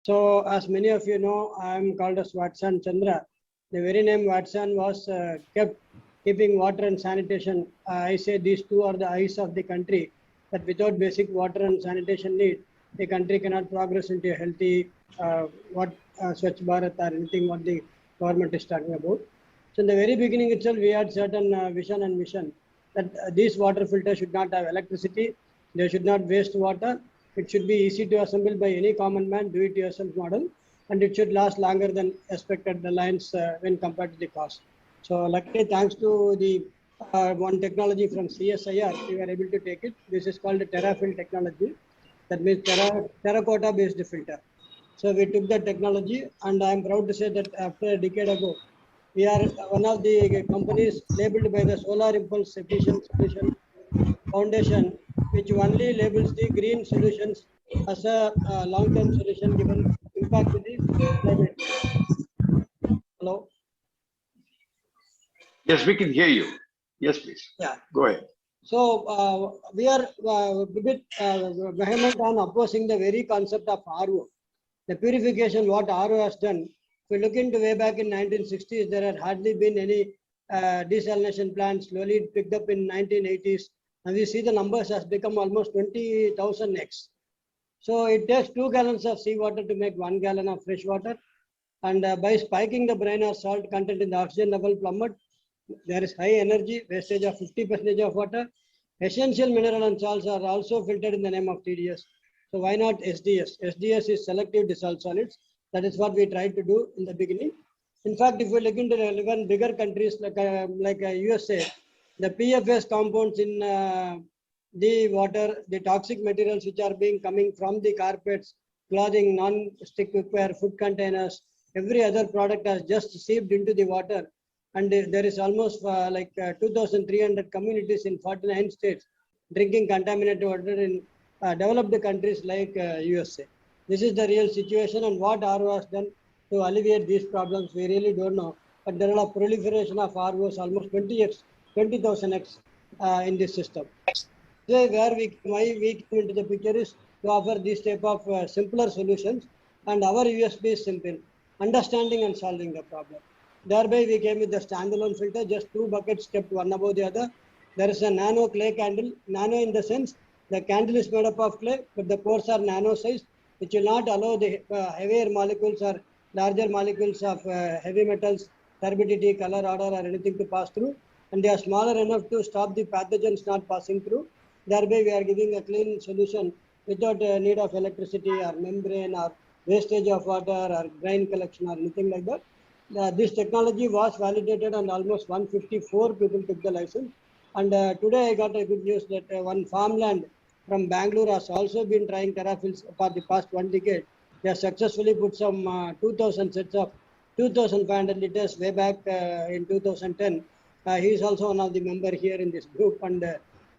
So, as many of you know, I am called as Watson Chandra. The very name Watson was kept keeping water and sanitation. I say these two are the eyes of the country, that without basic water and sanitation need, the country cannot progress into a healthy Swachh Bharat or anything what the government is talking about. So, in the very beginning itself, we had certain vision and mission that these water filters should not have electricity, they should not waste water, it should be easy to assemble by any common man, do it yourself model, and it should last longer than expected the lines when compared to the cost. So luckily, thanks to the one technology from CSIR, we were able to take it. This is called the TerraFill technology. That means terracotta based filter. So we took that technology, and I am proud to say that after a decade ago, we are one of the companies labeled by the Solar Impulse Efficient Solution Foundation, which only labels the green solutions as a long-term solution given impact to the climate. Hello? Yes, we can hear you. Yes, please. Yeah. Go ahead. So we are a bit vehement on opposing the very concept of RO. The purification, what RO has done, if we look into way back in 1960s, there had hardly been any desalination plants. Slowly it picked up in 1980s. And we see the numbers has become almost 20,000x. So it takes 2 gallons of seawater to make 1 gallon of fresh water. And by spiking the brine or salt content in the oxygen level plummet, there is high energy, wastage of 50% of water. Essential mineral and salts are also filtered in the name of TDS. So why not SDS? SDS is selective dissolved solids. That is what we tried to do in the beginning. In fact, if we look into even bigger countries like USA, the PFS compounds in the water, the toxic materials which are coming from the carpets, clothing, non-stick cookware, food containers, every other product has just seeped into the water. And there is almost 2,300 communities in 49 states drinking contaminated water in developed countries like USA. This is the real situation, and what RO has done to alleviate these problems, we really don't know. But there is a proliferation of ROs, almost 20,000x in this system. So why we came into the picture is to offer this type of simpler solutions, and our USP is simple: understanding and solving the problem. Thereby, we came with the standalone filter, just 2 buckets kept one above the other. There is a nano clay candle, nano in the sense the candle is made up of clay, but the pores are nano size, which will not allow the heavier molecules or larger molecules of heavy metals, turbidity, color, odor, or anything to pass through. And they are smaller enough to stop the pathogens not passing through. Thereby, we are giving a clean solution without need of electricity or membrane or wastage of water or grain collection or anything like that. This technology was validated and almost 154 people took the license. And today I got a good news that one farmland from Bangalore has also been trying TerraFills for the past 1 decade. They have successfully put some 2,000 sets of 2,500 liters way back in 2010. He is also one of the member here in this group, and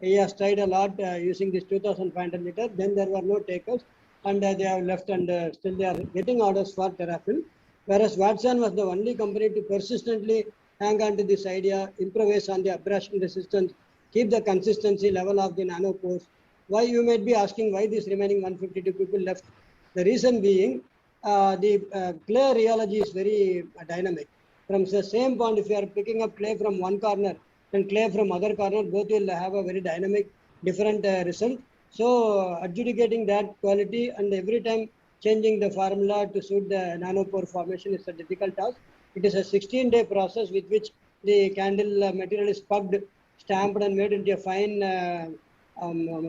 he has tried a lot using this 2,500 liters. Then there were no takers, and they have left, and still they are getting orders for TerraFill. Whereas Watson was the only company to persistently hang on to this idea, improvise on the abrasion resistance, keep the consistency level of the nanopores. Why, you might be asking, why this remaining 152 people left? The reason being, the clay rheology is very dynamic. From the same point, if you are picking up clay from one corner and clay from other corner, both will have a very dynamic, different result. So adjudicating that quality and every time changing the formula to suit the nanopore formation is a difficult task. It is a 16-day process with which the candle material is pugged, stamped, and made into a fine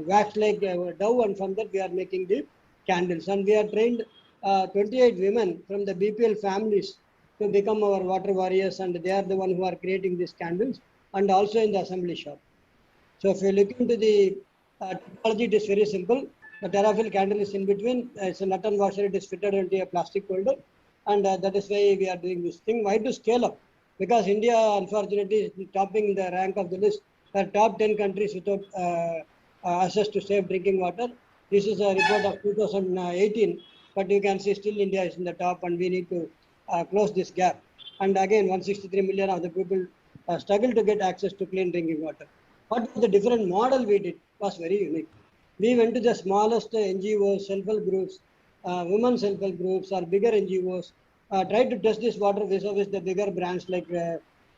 wax-like dough, and from that we are making the candles. And we have trained 28 women from the BPL families to become our water warriors, and they are the one who are creating these candles, and also in the assembly shop. So if you look into the technology, it is very simple. The TerraFill candle is in between. It's a nut and washer. It is fitted into a plastic holder, and that is why we are doing this thing. Why to scale up? Because India, unfortunately, is topping the rank of the list. There are top 10 countries without access to safe drinking water. This is a report of 2018, but you can see still India is in the top, and we need to close this gap. And again, 163 million of the people struggle to get access to clean drinking water. What was the different model we did was very unique. We went to the smallest NGOs, self-help groups, women's self-help groups or bigger NGOs try to test this water vis-a-vis the bigger brands like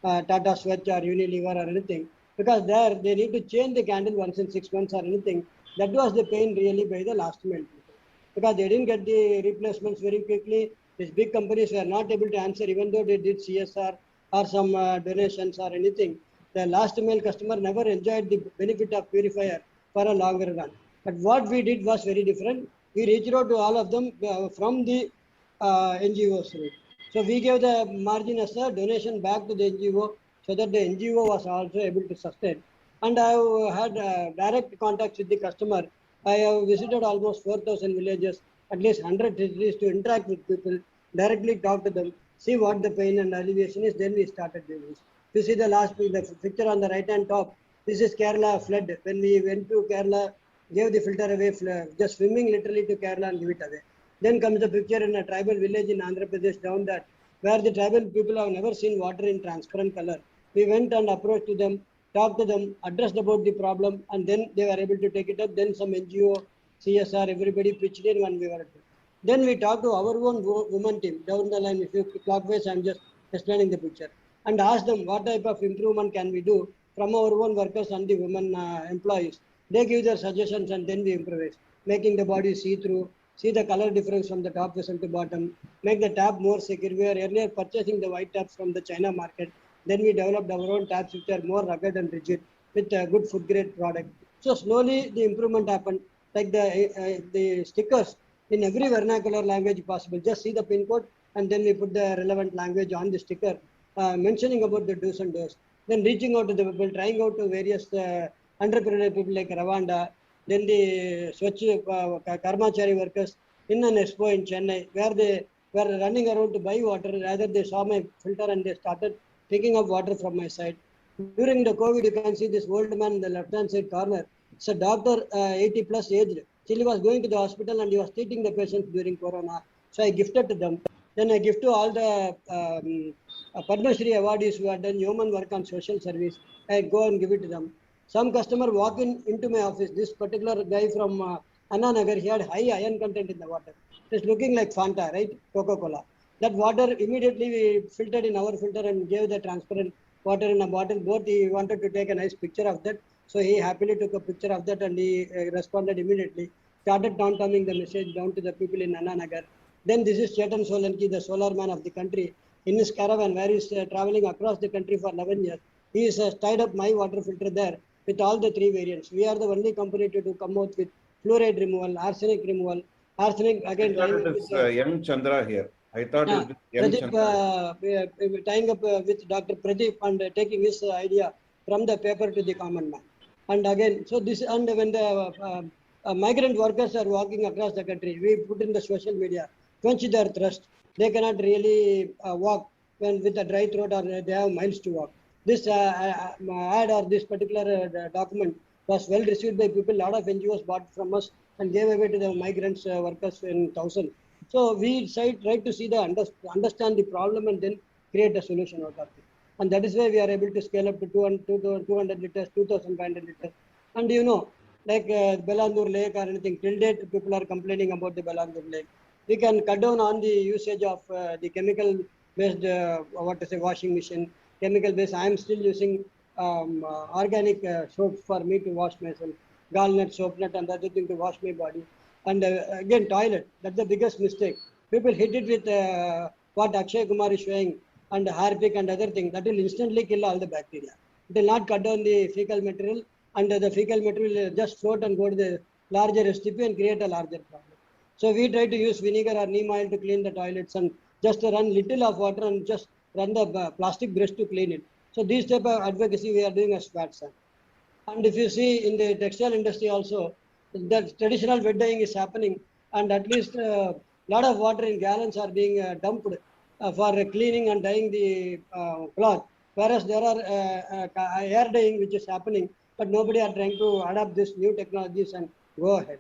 Tata Swatch or Unilever or anything, because there they need to change the candle once in 6 months or anything. That was the pain really by the last mile people, because they didn't get the replacements very quickly. These big companies were not able to answer, even though they did CSR or some donations or anything. The last mile customer never enjoyed the benefit of purifier for a longer run. But what we did was very different. We reached out to all of them from the NGOs route. So we gave the margin as a donation back to the NGO, so that the NGO was also able to sustain. And I have had direct contacts with the customer. I have visited almost 4,000 villages, at least 100 cities, to interact with people, directly talk to them, see what the pain and alleviation is. Then we started doing this. You see the picture on the right hand top. This is Kerala flood. When we went to Kerala, gave the filter away, just swimming literally to Kerala and give it away. Then comes the picture in a tribal village in Andhra Pradesh down that, where the tribal people have never seen water in transparent color. We went and approached to them, talked to them, addressed about the problem, and then they were able to take it up. Then some NGO, CSR, everybody pitched in when we were at it. Then we talked to our own women team down the line. If you clockwise, I'm just explaining the picture, and asked them what type of improvement can we do from our own workers and the women employees. They give their suggestions, and then we improvise, making the body see-through, see the color difference from the top vessel to bottom, make the tap more secure. We were earlier purchasing the white taps from the China market. Then we developed our own taps which are more rugged and rigid with a good food grade product. So slowly the improvement happened, like the stickers in every vernacular language possible. Just see the pin code, and then we put the relevant language on the sticker, mentioning about the do's and don'ts. Then reaching out to the people, trying out to various entrepreneurial people like Ravanda, then the Swachh Karmachari workers in an expo in Chennai, where they were running around to buy water. Rather, they saw my filter and they started picking up water from my side. During the COVID, you can see this old man in the left-hand side corner. It's a doctor, 80 plus aged. He was going to the hospital and he was treating the patients during Corona. So I gifted to them. Then I give to all the Padma Shri awardees who had done human work on social service. I go and give it to them. Some customer walk into my office. This particular guy from Anna Nagar, he had high iron content in the water. It's looking like Fanta, right? Coca-Cola. That water immediately we filtered in our filter and gave the transparent water in a bottle. Both he wanted to take a nice picture of that. So he happily took a picture of that and he responded immediately. Started down-toning the message down to the people in Anna Nagar. Then this is Chetan Solanki, the solar man of the country. In his caravan where he is traveling across the country for 11 years. He has tied up my water filter there with all the 3 variants. We are the only company to come out with fluoride removal, arsenic removal. Arsenic again. I thought it is young Chandra here. I thought it was young Chandra. Tying up with Dr. Pradeep and taking his idea from the paper to the common man. And again, so this, and when the migrant workers are walking across the country, we put in the social media, quench their thirst. They cannot really walk when with a dry throat or they have miles to walk. This ad or this particular document was well received by people. A lot of NGOs bought from us and gave away to the migrants workers in thousands. So we try to see understand the problem and then create a solution out of it. And that is why we are able to scale up to 200 liters, 2,500 liters. And you know, like Belandur Lake or anything, till date people are complaining about the Belandur Lake. We can cut down on the usage of the chemical based washing machine, chemical based. I am still using organic soap for me to wash myself, gallnut, soap nut and other thing to wash my body. And again, toilet, that's the biggest mistake. People hit it with what Akshay Kumar is showing and Harpic and other things. That will instantly kill all the bacteria. It will not cut down the fecal material, and the fecal material will just float and go to the larger STP and create a larger problem. So we try to use vinegar or neem oil to clean the toilets and just run little of water and just run the plastic brush to clean it. So these type of advocacy we are doing as FATSAN. And if you see in the textile industry also, the traditional wet dyeing is happening, and at least a lot of water in gallons are being dumped for cleaning and dyeing the cloth. Whereas there are air dyeing which is happening, but nobody are trying to adapt these new technologies and go ahead.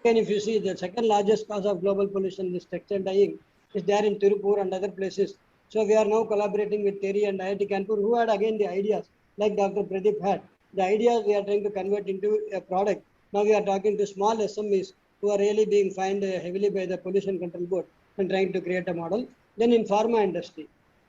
Again, if you see the second largest cause of global pollution, this textile dyeing, is there in Tirupur and other places. So we are now collaborating with Terry and IIT Kanpur, who had again the ideas, like Dr. Pradeep had. The ideas we are trying to convert into a product. Now we are talking to small SMEs who are really being fined heavily by the Pollution Control Board and trying to create a model. Then in pharma industry,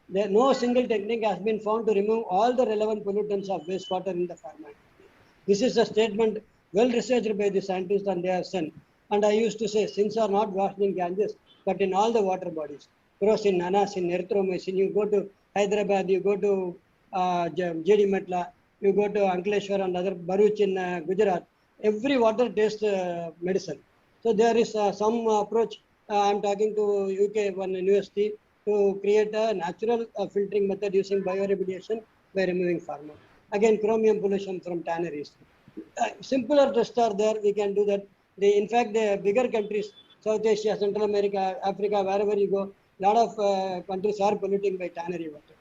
no single technique has been found to remove all the relevant pollutants of wastewater in the pharma industry. This is a statement well researched by the scientists and they are sent. And I used to say, sins are not washed in Ganges, but in all the water bodies. Kerosene, anasin, erythromycin. You go to Hyderabad, you go to JD Metla, you go to Ankleshwar and other Bharuch in Gujarat. Every water tastes medicine. So there is some approach. I'm talking to UK one university to create a natural filtering method using bioremediation by removing pharma. Again, chromium pollution from tanneries. Simpler tests are there. We can do that. In fact, the bigger countries, South Asia, Central America, Africa, wherever you go, a lot of countries are polluting by tannery water.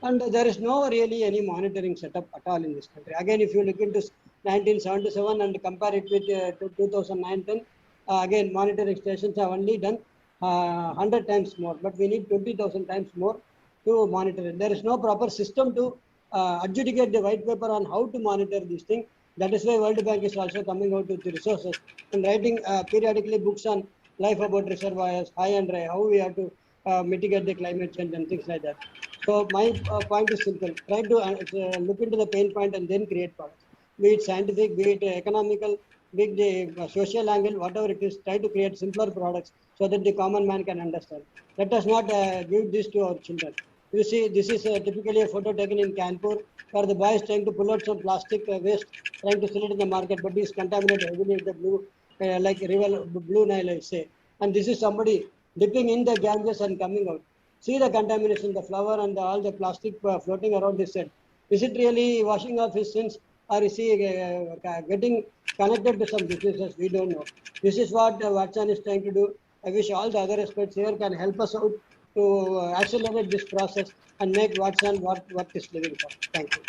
And there is no really any monitoring setup at all in this country. Again, if you look into 1977 and compare it with 2009-10, again, monitoring stations have only done 100 times more, but we need 20,000 times more to monitor it. There is no proper system to adjudicate the white paper on how to monitor these things. That is why World Bank is also coming out with the resources and writing periodically books on life about reservoirs, high and dry, how we have to mitigate the climate change and things like that. So my point is simple. Try to look into the pain point and then create products. Be it scientific, be it economical, be it the social angle, whatever it is, try to create simpler products so that the common man can understand. Let us not give this to our children. You see, this is typically a photo taken in Kanpur where the boy is trying to pull out some plastic waste, trying to sell it in the market, but he is contaminated heavily with the blue, like river, blue Nile, I say. And this is somebody dipping in the Ganges and coming out. See the contamination, the flower and all the plastic floating around his head. Is it really washing off his sins or is he getting connected to some diseases? We don't know. This is what Watson is trying to do. I wish all the other experts here can help us out to accelerate this process and make Watson what is living for. Thank you.